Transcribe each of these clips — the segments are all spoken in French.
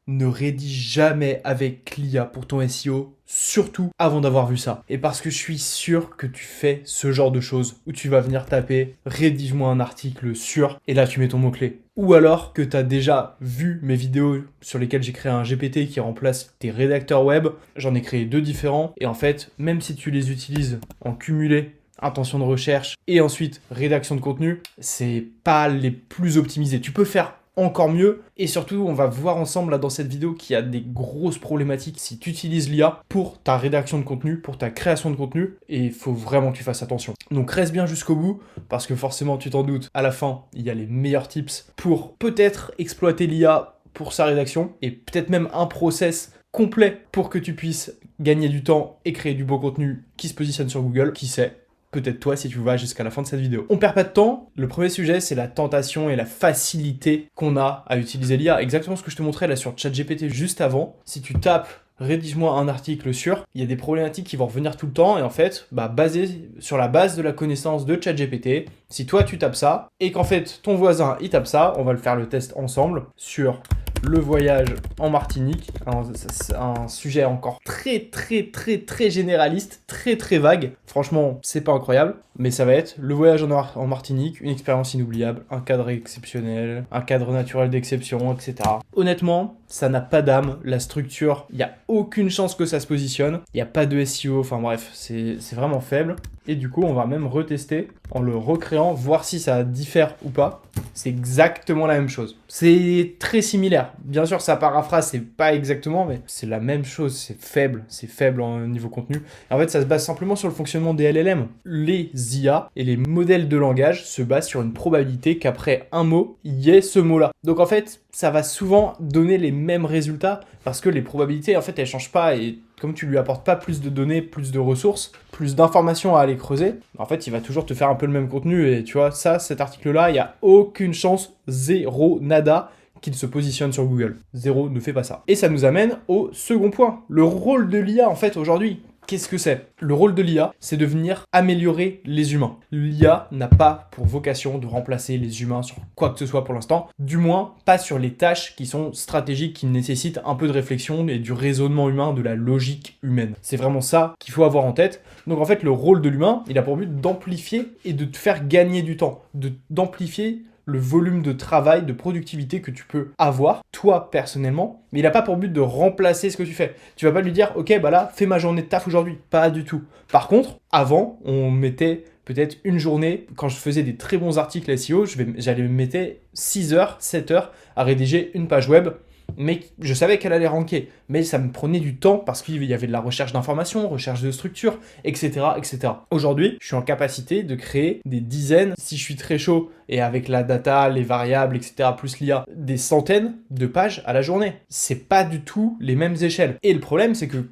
ne rédige jamais avec l'IA pour ton SEO, surtout avant d'avoir vu ça. Et parce que je suis sûr que tu fais ce genre de choses où tu vas venir taper rédige-moi un article sur et là tu mets ton mot-clé. Ou alors que tu as déjà vu mes vidéos sur lesquelles j'ai créé un GPT qui remplace tes rédacteurs web. J'en ai créé 2 différents et en fait, même si tu les utilises en cumulé, intention de recherche et ensuite rédaction de contenu, c'est pas les plus optimisés. Tu peux faire encore mieux et surtout on va voir ensemble là dans cette vidéo qu'il y a des grosses problématiques si tu utilises l'IA pour ta rédaction de contenu, pour ta création de contenu et il faut vraiment que tu fasses attention. Donc reste bien jusqu'au bout parce que forcément tu t'en doutes, à la fin il y a les meilleurs tips pour peut-être exploiter l'IA pour sa rédaction et peut-être même un process complet pour que tu puisses gagner du temps et créer du beau contenu qui se positionne sur Google, qui sait. Peut-être toi si tu vas jusqu'à la fin de cette vidéo. On perd pas de temps. Le premier sujet, c'est la tentation et la facilité qu'on a à utiliser l'IA. Exactement ce que je te montrais là sur ChatGPT juste avant. Si tu tapes rédige-moi un article sur, il y a des problématiques qui vont revenir tout le temps et en fait, basé sur la base de la connaissance de ChatGPT, si toi tu tapes ça et qu'en fait ton voisin il tape ça, on va le faire le test ensemble sur le voyage en Martinique, un sujet encore très généraliste, très vague. Franchement, c'est pas incroyable, mais ça va être le voyage en Martinique, une expérience inoubliable, un cadre exceptionnel, un cadre naturel d'exception, etc. Honnêtement, ça n'a pas d'âme, la structure, il n'y a aucune chance que ça se positionne, il n'y a pas de SEO, enfin bref, c'est vraiment faible. Et du coup, on va même retester en le recréant, voir si ça diffère ou pas. C'est exactement la même chose. C'est très similaire. Bien sûr, ça paraphrase, c'est pas exactement, mais c'est la même chose. C'est faible en niveau contenu. Et en fait, ça se base simplement sur le fonctionnement des LLM. Les IA et les modèles de langage se basent sur une probabilité qu'après un mot, il y ait ce mot-là. Donc en fait, ça va souvent donner les mêmes résultats parce que les probabilités, en fait, elles changent pas et comme tu lui apportes pas plus de données, plus de ressources, plus d'informations à aller creuser, en fait, il va toujours te faire un peu le même contenu. Et tu vois, cet article-là, il n'y a aucune chance, zéro, nada, qu'il se positionne sur Google. Zéro, ne fait pas ça. Et ça nous amène au second point. Le rôle de l'IA, en fait, aujourd'hui. Qu'est-ce que c'est ? Le rôle de l'IA, c'est de venir améliorer les humains. L'IA n'a pas pour vocation de remplacer les humains sur quoi que ce soit pour l'instant, du moins pas sur les tâches qui sont stratégiques, qui nécessitent un peu de réflexion et du raisonnement humain, de la logique humaine. C'est vraiment ça qu'il faut avoir en tête. Donc en fait, le rôle de l'humain, il a pour but d'amplifier et de te faire gagner du temps, d'amplifier le volume de travail, de productivité que tu peux avoir, toi personnellement, mais il n'a pas pour but de remplacer ce que tu fais. Tu vas pas lui dire, ok, là, fais ma journée de taf aujourd'hui. Pas du tout. Par contre, avant, on mettait peut-être une journée, quand je faisais des très bons articles SEO, j'allais me mettre 6 heures, 7 heures à rédiger une page web, mais je savais qu'elle allait ranker. Mais ça me prenait du temps parce qu'il y avait de la recherche d'informations, recherche de structure, etc. Aujourd'hui, je suis en capacité de créer des dizaines, si je suis très chaud, et avec la data, les variables, etc., plus l'IA, des centaines de pages à la journée. C'est pas du tout les mêmes échelles. Et le problème, c'est que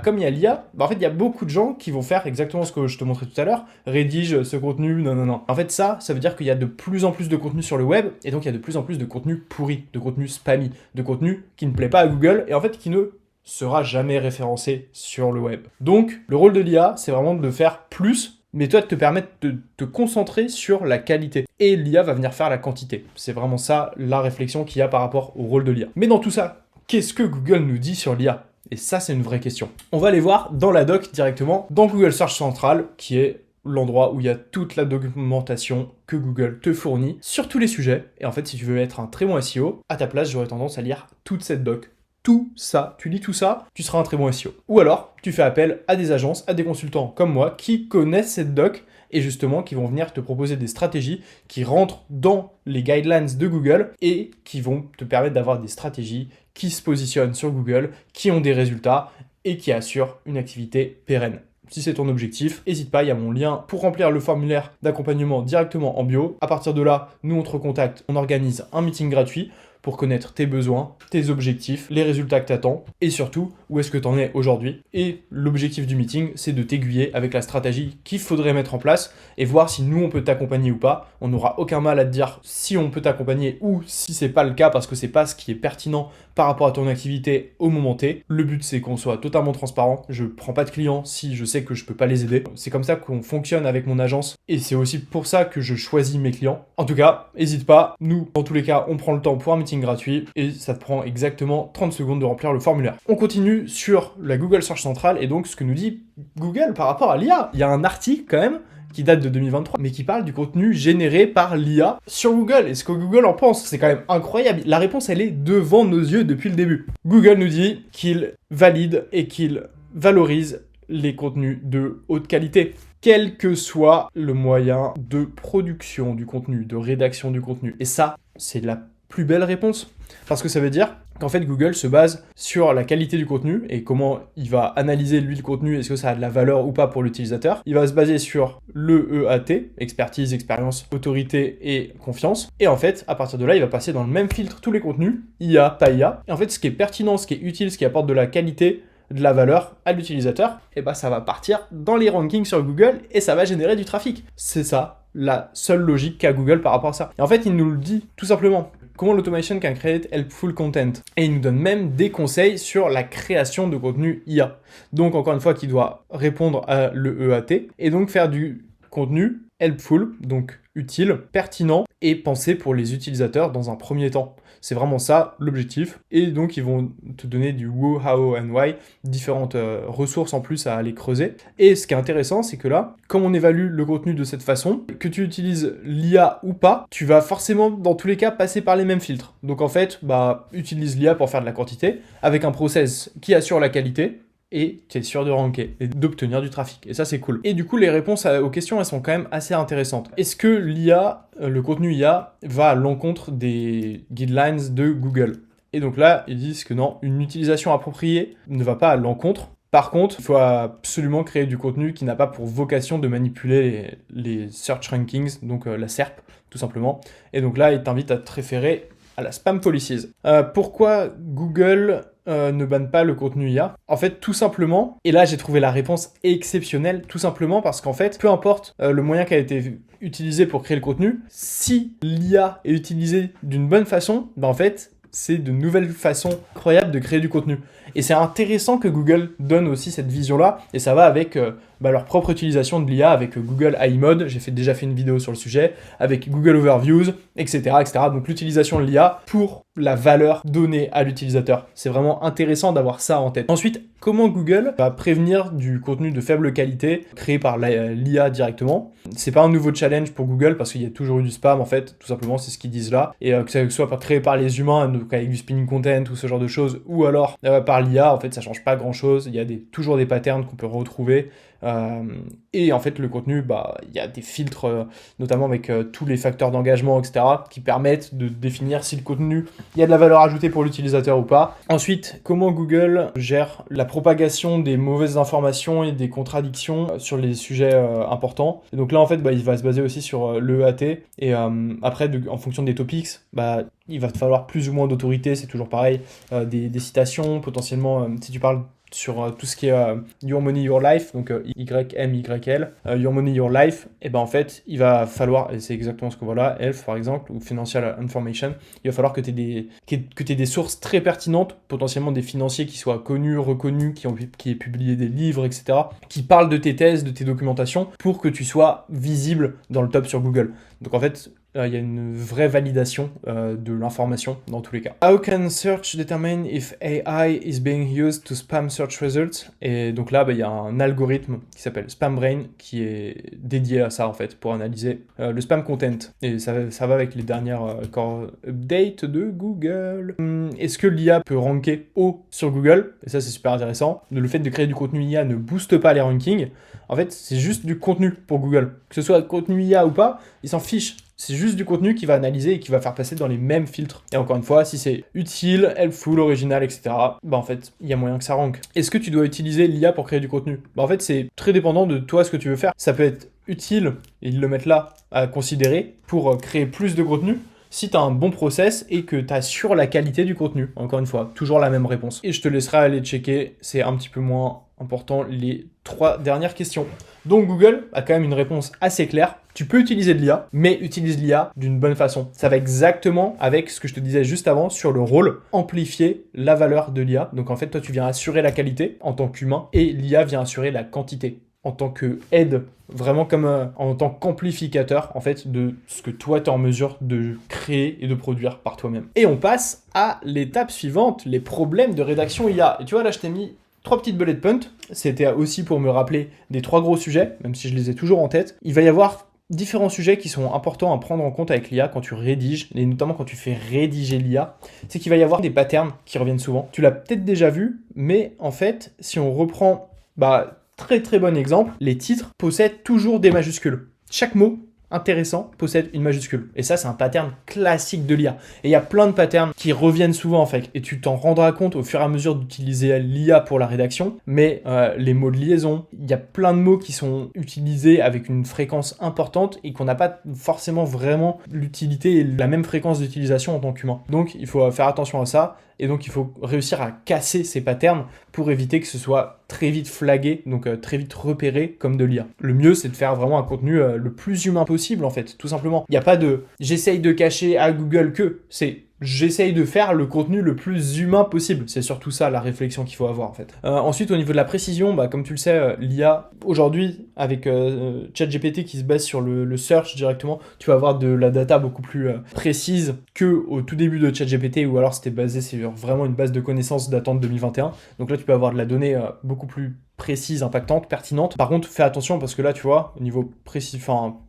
comme il y a l'IA, en fait, il y a beaucoup de gens qui vont faire exactement ce que je te montrais tout à l'heure, rédige ce contenu, non. En fait, ça veut dire qu'il y a de plus en plus de contenu sur le web, et donc il y a de plus en plus de contenu pourri, de contenu spammy, de contenu qui ne plaît pas à Google, et en fait qui ne sera jamais référencé sur le web. Donc, le rôle de l'IA, c'est vraiment de faire plus, mais toi de te permettre de te concentrer sur la qualité. Et l'IA va venir faire la quantité. C'est vraiment ça, la réflexion qu'il y a par rapport au rôle de l'IA. Mais dans tout ça, qu'est-ce que Google nous dit sur l'IA ? Et ça, c'est une vraie question. On va aller voir dans la doc directement, dans Google Search Central, qui est l'endroit où il y a toute la documentation que Google te fournit sur tous les sujets. Et en fait, si tu veux être un très bon SEO, à ta place, j'aurais tendance à lire toute cette doc. Tout ça, tu lis tout ça, tu seras un très bon SEO. Ou alors, tu fais appel à des agences, à des consultants comme moi, qui connaissent cette doc et justement qui vont venir te proposer des stratégies qui rentrent dans les guidelines de Google et qui vont te permettre d'avoir des stratégies qui se positionnent sur Google, qui ont des résultats et qui assurent une activité pérenne. Si c'est ton objectif, n'hésite pas, il y a mon lien pour remplir le formulaire d'accompagnement directement en bio. À partir de là, nous on te recontacte, on organise un meeting gratuit pour connaître tes besoins, tes objectifs, les résultats que tu attends et surtout où est-ce que tu en es aujourd'hui. Et l'objectif du meeting, c'est de t'aiguiller avec la stratégie qu'il faudrait mettre en place et voir si nous on peut t'accompagner ou pas. On n'aura aucun mal à te dire si on peut t'accompagner ou si c'est pas le cas parce que c'est pas ce qui est pertinent par rapport à ton activité au moment T. Le but c'est qu'on soit totalement transparent. Je prends pas de clients si je sais que je peux pas les aider. C'est comme ça qu'on fonctionne avec mon agence et c'est aussi pour ça que je choisis mes clients. En tout cas, n'hésite pas. Nous, dans tous les cas, on prend le temps pour un meeting prompting gratuit et ça te prend exactement 30 secondes de remplir le formulaire. On continue sur la Google Search Central et donc ce que nous dit Google par rapport à l'IA. Il y a un article quand même qui date de 2023, mais qui parle du contenu généré par l'IA sur Google. Et ce que Google en pense, c'est quand même incroyable. La réponse, elle est devant nos yeux depuis le début. Google nous dit qu'il valide et qu'il valorise les contenus de haute qualité, quel que soit le moyen de production du contenu, de rédaction du contenu. Et ça, c'est la plus belle réponse. Parce que ça veut dire qu'en fait, Google se base sur la qualité du contenu et comment il va analyser, lui, le contenu, est-ce que ça a de la valeur ou pas pour l'utilisateur. Il va se baser sur le EAT, expertise, expérience, autorité et confiance. Et en fait, à partir de là, il va passer dans le même filtre tous les contenus, IA, pas IA. Et en fait, ce qui est pertinent, ce qui est utile, ce qui apporte de la qualité, de la valeur à l'utilisateur, et bah ça va partir dans les rankings sur Google et ça va générer du trafic. C'est ça, la seule logique qu'a Google par rapport à ça. Et en fait, il nous le dit tout simplement. Comment l'automation can create helpful content. Et il nous donne même des conseils sur la création de contenu IA. Donc encore une fois, qui doit répondre à l'EAT et donc faire du contenu helpful, donc utile, pertinent et pensé pour les utilisateurs dans un premier temps. C'est vraiment ça l'objectif. Et donc ils vont te donner du who, how and why, différentes ressources en plus à aller creuser. Et ce qui est intéressant, c'est que là, comme on évalue le contenu de cette façon, que tu utilises l'IA ou pas, tu vas forcément dans tous les cas passer par les mêmes filtres. Donc en fait, utilise l'IA pour faire de la quantité, avec un process qui assure la qualité, et tu es sûr de ranker et d'obtenir du trafic. Et ça, c'est cool. Et du coup, les réponses aux questions, elles sont quand même assez intéressantes. Est-ce que l'IA, le contenu IA, va à l'encontre des guidelines de Google? Et donc là, ils disent que non, une utilisation appropriée ne va pas à l'encontre. Par contre, il faut absolument créer du contenu qui n'a pas pour vocation de manipuler les search rankings, donc la SERP, tout simplement. Et donc là, ils t'invitent à te référer à la spam policies. Pourquoi Google ne banne pas le contenu IA? En fait, tout simplement, et là j'ai trouvé la réponse exceptionnelle, tout simplement parce qu'en fait, peu importe le moyen qui a été utilisé pour créer le contenu, si l'IA est utilisée d'une bonne façon, en fait, c'est de nouvelles façons incroyables de créer du contenu. Et c'est intéressant que Google donne aussi cette vision-là, et ça va avec leur propre utilisation de l'IA, avec Google AI Mode, j'ai déjà fait une vidéo sur le sujet, avec Google Overviews, etc. etc. Donc l'utilisation de l'IA pour la valeur donnée à l'utilisateur. C'est vraiment intéressant d'avoir ça en tête. Ensuite, comment Google va prévenir du contenu de faible qualité créé par l'IA directement? C'est pas un nouveau challenge pour Google parce qu'il y a toujours eu du spam en fait, tout simplement c'est ce qu'ils disent là. Et que ce soit créé par les humains, donc avec du spinning content ou ce genre de choses, ou alors par l'IA, en fait ça change pas grand chose. Il y a toujours des patterns qu'on peut retrouver. Et en fait le contenu, il y a des filtres notamment avec tous les facteurs d'engagement, etc. qui permettent de définir si le contenu, il y a de la valeur ajoutée pour l'utilisateur ou pas. Ensuite, comment Google gère la propagation des mauvaises informations et des contradictions sur les sujets importants. Et donc là en fait il va se baser aussi sur l'EAT et après en fonction des topics, il va te falloir plus ou moins d'autorité, c'est toujours pareil, des citations, potentiellement si tu parles sur tout ce qui est Your Money, Your Life, donc YMYL, Your Money, Your Life, et en fait, il va falloir, et c'est exactement ce que voilà, Health par exemple, ou Financial Information, il va falloir que tu aies des sources très pertinentes, potentiellement des financiers qui soient connus, reconnus, qui aient publié des livres, etc., qui parlent de tes thèses, de tes documentations, pour que tu sois visible dans le top sur Google. Donc en fait, il y a une vraie validation de l'information dans tous les cas. How can search determine if AI is being used to spam search results? Et donc là, il y a un algorithme qui s'appelle SpamBrain qui est dédié à ça en fait, pour analyser le spam content. Et ça va avec les dernières core updates de Google. Est-ce que l'IA peut ranker haut sur Google? Et ça, c'est super intéressant. Le fait de créer du contenu IA ne booste pas les rankings. En fait, c'est juste du contenu pour Google. Que ce soit contenu IA ou pas, ils s'en fichent. C'est juste du contenu qui va analyser et qui va faire passer dans les mêmes filtres. Et encore une fois, si c'est utile, helpful, original, etc., en fait, il y a moyen que ça rank. Est-ce que tu dois utiliser l'IA pour créer du contenu? En fait, c'est très dépendant de toi ce que tu veux faire. Ça peut être utile, et ils le mettent là, à considérer pour créer plus de contenu, si tu as un bon process et que tu assures la qualité du contenu. Encore une fois, toujours la même réponse. Et je te laisserai aller checker, c'est un petit peu moins important, les 3 dernières questions. Donc Google a quand même une réponse assez claire. Tu peux utiliser de l'IA, mais utilise l'IA d'une bonne façon. Ça va exactement avec ce que je te disais juste avant sur le rôle, amplifier la valeur de l'IA. Donc en fait, toi, tu viens assurer la qualité en tant qu'humain et l'IA vient assurer la quantité. en tant que aide, vraiment comme en tant qu'amplificateur en fait de ce que toi tu es en mesure de créer et de produire par toi-même. Et on passe à l'étape suivante, les problèmes de rédaction IA. Et tu vois là je t'ai mis 3 petites bullet points, c'était aussi pour me rappeler des 3 gros sujets, même si je les ai toujours en tête. Il va y avoir différents sujets qui sont importants à prendre en compte avec l'IA quand tu rédiges, et notamment quand tu fais rédiger l'IA, c'est qu'il va y avoir des patterns qui reviennent souvent. Tu l'as peut-être déjà vu, mais en fait, si on reprend, très très bon exemple, les titres possèdent toujours des majuscules. Chaque mot intéressant possède une majuscule. Et ça, c'est un pattern classique de l'IA. Et il y a plein de patterns qui reviennent souvent en fait. Et tu t'en rendras compte au fur et à mesure d'utiliser l'IA pour la rédaction. Mais les mots de liaison, il y a plein de mots qui sont utilisés avec une fréquence importante et qu'on n'a pas forcément vraiment l'utilité et la même fréquence d'utilisation en tant qu'humain. Donc, il faut faire attention à ça. Et donc, il faut réussir à casser ces patterns pour éviter que ce soit très vite flagué, donc très vite repéré comme de l'IA. Le mieux, c'est de faire vraiment un contenu le plus humain possible, en fait, tout simplement. Il n'y a pas de « j'essaye de cacher à Google que », c'est j'essaye de faire le contenu le plus humain possible. C'est surtout ça la réflexion qu'il faut avoir en fait. Ensuite, au niveau de la précision, comme tu le sais, l'IA, aujourd'hui, avec ChatGPT qui se base sur le search directement, tu vas avoir de la data beaucoup plus précise qu'au tout début de ChatGPT, ou alors c'était basé sur vraiment une base de connaissances datant de 2021. Donc là, tu peux avoir de la donnée beaucoup plus précise, impactante, pertinente. Par contre, fais attention parce que là, tu vois, au niveau précis,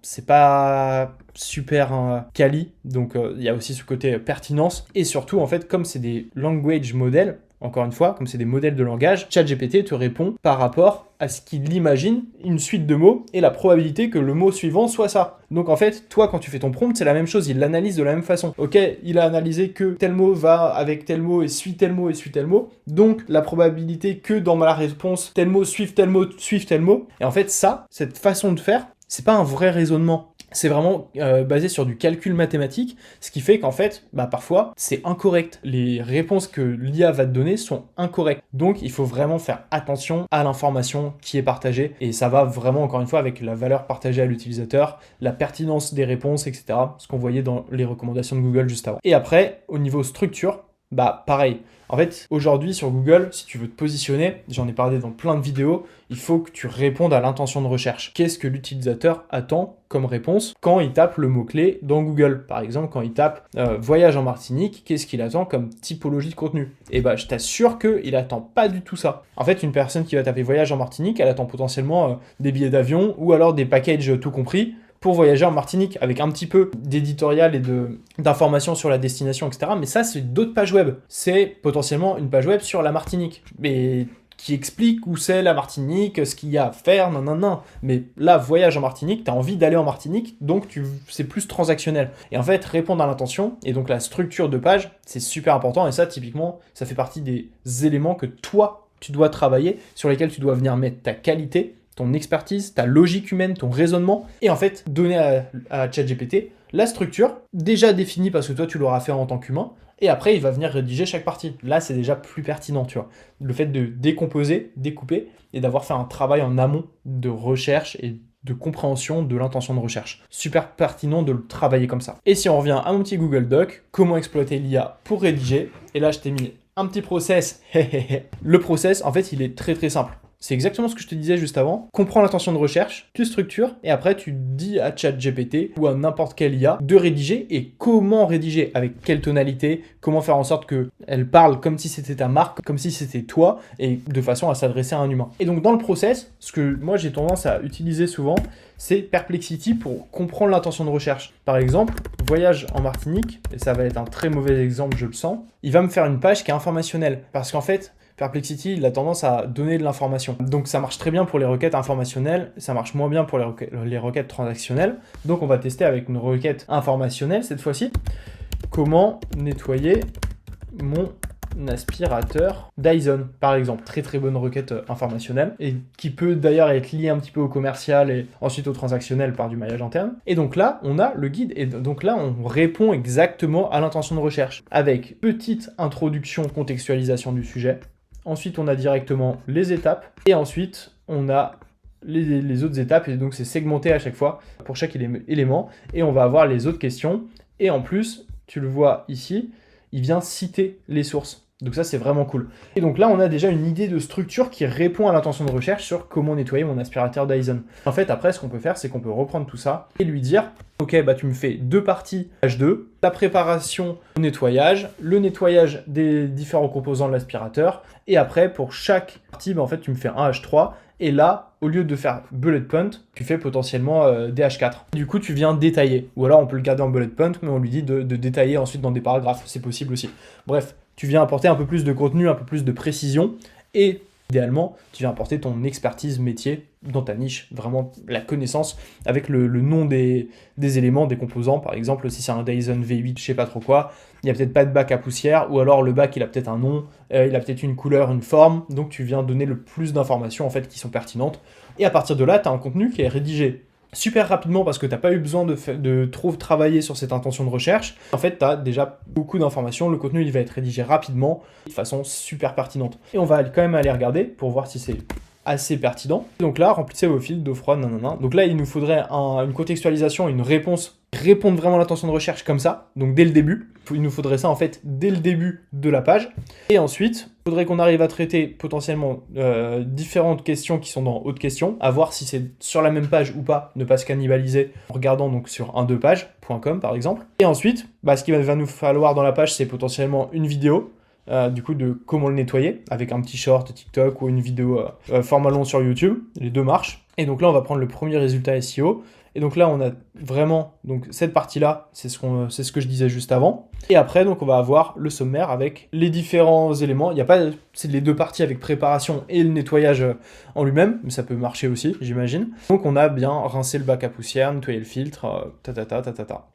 c'est pas super quali, donc il y a aussi ce côté pertinence. Et surtout, en fait, comme c'est des language models, encore une fois, comme c'est des modèles de langage, ChatGPT te répond par rapport à ce qu'il imagine une suite de mots et la probabilité que le mot suivant soit ça. Donc en fait, toi, quand tu fais ton prompt, c'est la même chose, il l'analyse de la même façon. Ok, il a analysé que tel mot va avec tel mot et suit tel mot et suit tel mot, donc la probabilité que dans ma réponse, tel mot suive tel mot, suive tel mot. Et en fait, ça, cette façon de faire, c'est pas un vrai raisonnement. C'est vraiment basé sur du calcul mathématique, ce qui fait qu'en fait, parfois, c'est incorrect. Les réponses que l'IA va te donner sont incorrectes. Donc, il faut vraiment faire attention à l'information qui est partagée. Et ça va vraiment, encore une fois, avec la valeur partagée à l'utilisateur, la pertinence des réponses, etc. Ce qu'on voyait dans les recommandations de Google juste avant. Et après, au niveau structure, pareil. En fait, aujourd'hui sur Google, si tu veux te positionner, j'en ai parlé dans plein de vidéos, il faut que tu répondes à l'intention de recherche. Qu'est-ce que l'utilisateur attend comme réponse quand il tape le mot-clé dans Google? Par exemple, quand il tape voyage en Martinique, qu'est-ce qu'il attend comme typologie de contenu? Et je t'assure qu'il attend pas du tout ça. En fait, une personne qui va taper voyage en Martinique, elle attend potentiellement des billets d'avion ou alors des packages tout compris pour voyager en Martinique, avec un petit peu d'éditorial et d'informations sur la destination, etc. Mais ça, c'est d'autres pages web. C'est potentiellement une page web sur la Martinique, mais qui explique où c'est la Martinique, ce qu'il y a à faire, non. Mais là, voyage en Martinique, t'as envie d'aller en Martinique, donc c'est plus transactionnel. Et en fait, répondre à l'intention, et donc la structure de page, c'est super important, et ça, typiquement, ça fait partie des éléments que toi, tu dois travailler, sur lesquels tu dois venir mettre ta qualité, ton expertise, ta logique humaine, ton raisonnement, et en fait, donner à ChatGPT la structure, déjà définie parce que toi, tu l'auras fait en tant qu'humain, et après, il va venir rédiger chaque partie. Là, c'est déjà plus pertinent, tu vois. Le fait de décomposer, découper, et d'avoir fait un travail en amont de recherche et de compréhension de l'intention de recherche. Super pertinent de le travailler comme ça. Et si on revient à mon petit Google Doc, comment exploiter l'IA pour rédiger, et là, je t'ai mis un petit process. Le process, en fait, il est très très simple. C'est exactement ce que je te disais juste avant. Comprends l'intention de recherche, tu structures, et après tu dis à ChatGPT ou à n'importe quelle IA de rédiger et comment rédiger, avec quelle tonalité, comment faire en sorte qu'elle parle comme si c'était ta marque, comme si c'était toi, et de façon à s'adresser à un humain. Et donc dans le process, ce que moi j'ai tendance à utiliser souvent, c'est Perplexity pour comprendre l'intention de recherche. Par exemple, voyage en Martinique, et ça va être un très mauvais exemple, je le sens, il va me faire une page qui est informationnelle, parce qu'en fait, Perplexity, il a tendance à donner de l'information. Donc ça marche très bien pour les requêtes informationnelles, ça marche moins bien pour les requêtes transactionnelles. Donc on va tester avec une requête informationnelle cette fois-ci. Comment nettoyer mon aspirateur Dyson, par exemple. Très très bonne requête informationnelle et qui peut d'ailleurs être liée un petit peu au commercial et ensuite au transactionnel par du maillage interne. Et donc là, on a le guide et donc là, on répond exactement à l'intention de recherche avec petite introduction, contextualisation du sujet. Ensuite, on a directement les étapes et ensuite, on a les autres étapes et donc c'est segmenté à chaque fois pour chaque élément et on va avoir les autres questions et en plus, tu le vois ici, il vient citer les sources. Donc ça, c'est vraiment cool. Et donc là, on a déjà une idée de structure qui répond à l'intention de recherche sur comment nettoyer mon aspirateur Dyson. En fait, après, ce qu'on peut faire, c'est qu'on peut reprendre tout ça et lui dire, ok, bah tu me fais 2 parties H2, la préparation au nettoyage, le nettoyage des différents composants de l'aspirateur, et après, pour chaque partie, bah, en fait, tu me fais un H3, et là, au lieu de faire bullet point, tu fais potentiellement des H4. Du coup, tu viens détailler. Ou alors, on peut le garder en bullet point, mais on lui dit de détailler ensuite dans des paragraphes. C'est possible aussi. Bref, tu viens apporter un peu plus de contenu, un peu plus de précision, et idéalement, tu viens apporter ton expertise métier dans ta niche, vraiment la connaissance avec le nom des éléments, des composants. Par exemple, si c'est un Dyson V8, je sais pas trop quoi, il n'y a peut-être pas de bac à poussière, ou alors le bac il a peut-être un nom, il a peut-être une couleur, une forme, donc tu viens donner le plus d'informations en fait qui sont pertinentes. Et à partir de là, tu as un contenu qui est rédigé super rapidement parce que tu n'as pas eu besoin de trop travailler sur cette intention de recherche. En fait, tu as déjà beaucoup d'informations, le contenu il va être rédigé rapidement, de façon super pertinente. Et on va quand même aller regarder pour voir si c'est assez pertinent. Donc là, remplissez vos fils d'eau froide, nanana. Donc là, il nous faudrait une contextualisation, une réponse, répondre vraiment à l'intention de recherche comme ça, donc dès le début. Il nous faudrait ça en fait dès le début de la page. Et ensuite, il faudrait qu'on arrive à traiter potentiellement différentes questions qui sont dans autres questions, à voir si c'est sur la même page ou pas, ne pas se cannibaliser en regardant donc sur 1-2pages.com par exemple. Et ensuite, ce qu'il va nous falloir dans la page, c'est potentiellement une vidéo, du coup de comment le nettoyer, avec un petit short TikTok ou une vidéo format long sur YouTube, les deux marchent. Et donc là, on va prendre le premier résultat SEO. Et donc là, on a vraiment donc cette partie-là, c'est ce que je disais juste avant. Et après, donc on va avoir le sommaire avec les différents éléments. Il y a pas, c'est les deux parties avec préparation et le nettoyage en lui-même, mais ça peut marcher aussi, j'imagine. Donc on a bien rincé le bac à poussière, nettoyé le filtre,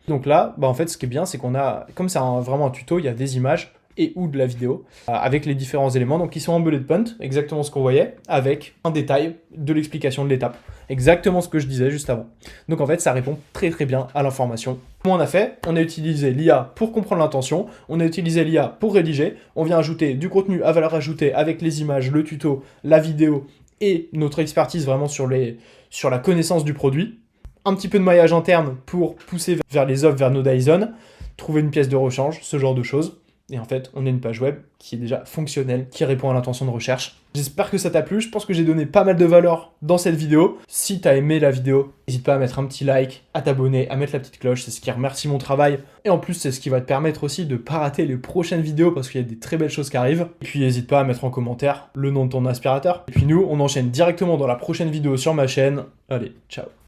Donc là, en fait, ce qui est bien, c'est qu'on a, comme c'est vraiment un tuto, il y a des images et ou de la vidéo, avec les différents éléments, donc qui sont en bullet point, exactement ce qu'on voyait, avec un détail de l'explication de l'étape. Exactement ce que je disais juste avant. Donc en fait, ça répond très très bien à l'information. Comment on a fait? On a utilisé l'IA pour comprendre l'intention, on a utilisé l'IA pour rédiger, on vient ajouter du contenu à valeur ajoutée avec les images, le tuto, la vidéo et notre expertise vraiment sur la connaissance du produit. Un petit peu de maillage interne pour pousser vers les offres, vers nos Dyson, trouver une pièce de rechange, ce genre de choses. Et en fait, on a une page web qui est déjà fonctionnelle, qui répond à l'intention de recherche. J'espère que ça t'a plu, je pense que j'ai donné pas mal de valeur dans cette vidéo. Si t'as aimé la vidéo, n'hésite pas à mettre un petit like, à t'abonner, à mettre la petite cloche, c'est ce qui remercie mon travail. Et en plus, c'est ce qui va te permettre aussi de pas rater les prochaines vidéos parce qu'il y a des très belles choses qui arrivent. Et puis n'hésite pas à mettre en commentaire le nom de ton aspirateur. Et puis nous, on enchaîne directement dans la prochaine vidéo sur ma chaîne. Allez, ciao.